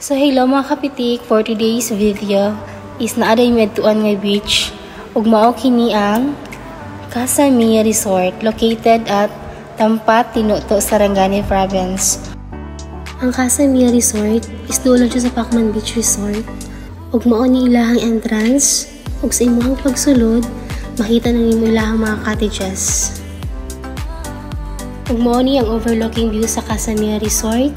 So hello mga kapitik, for today's video is naaday medtuan nga beach ug mao kini ang Casa Mia Resort located at Tampat, Tinuto, Sarangani Province. Ang Casa Mia Resort is duol siya sa Pacman Beach Resort ug mao ni ilahang entrance ug sa imong pagsulod makita na nimo ilahang mga cottages. Ug mao ni ang overlooking view sa Casa Mia Resort,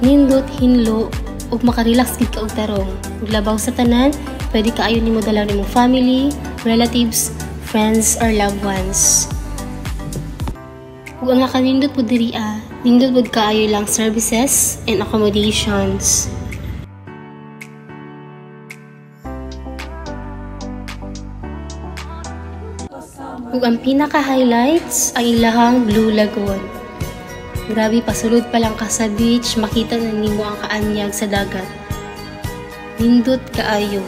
nindot hinlo ug makarelax gid ka og tarong. Ug labaw sa tanan, pwede kaayo nimo dalaw nimong family, relatives, friends or loved ones. Ug ang nakanindot pud diri nindot pud kaayo lang services and accommodations. Ug ang pinaka-highlights ang ilahang Blue Lagoon. Grabe, pasulod pa lang ka sa beach, makita na nimo ang kaanyag sa dagat. Nindot kaayo.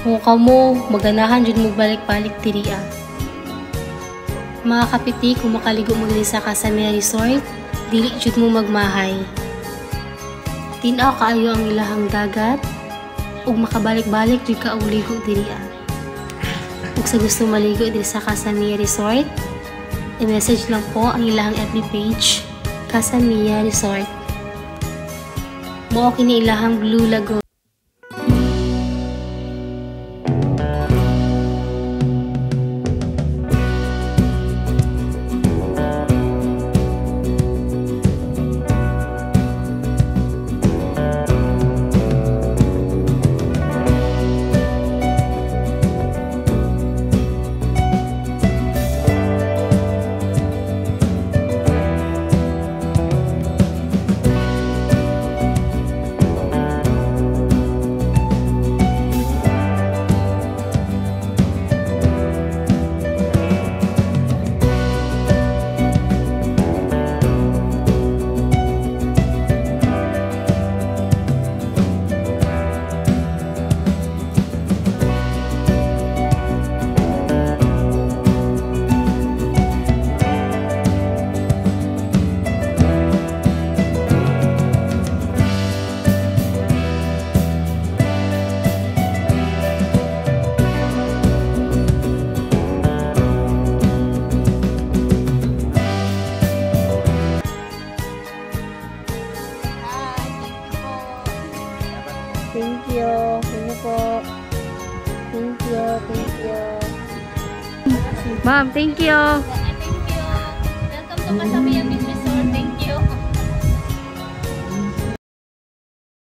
Kung kamo, maganahan jud mo balik-balik diri. Mga kapitik, kung makaligo mo diri sa Casa Mia Resort, dili jud mo magmahay. Tin-aw kaayo ang ilahang dagat, ug makabalik-balik jud ka og ligo diri. Ug sa gusto maligo diri sa Casa Mia Resort, i-message lang po ang ilang FB page, Casa Mia Resort. Mao kini ilahang Blue Lagoon. Thank you. Thank you po. Thank you. Thank you. Ma'am, thank you. Thank you. Welcome to Casa Mia Beach.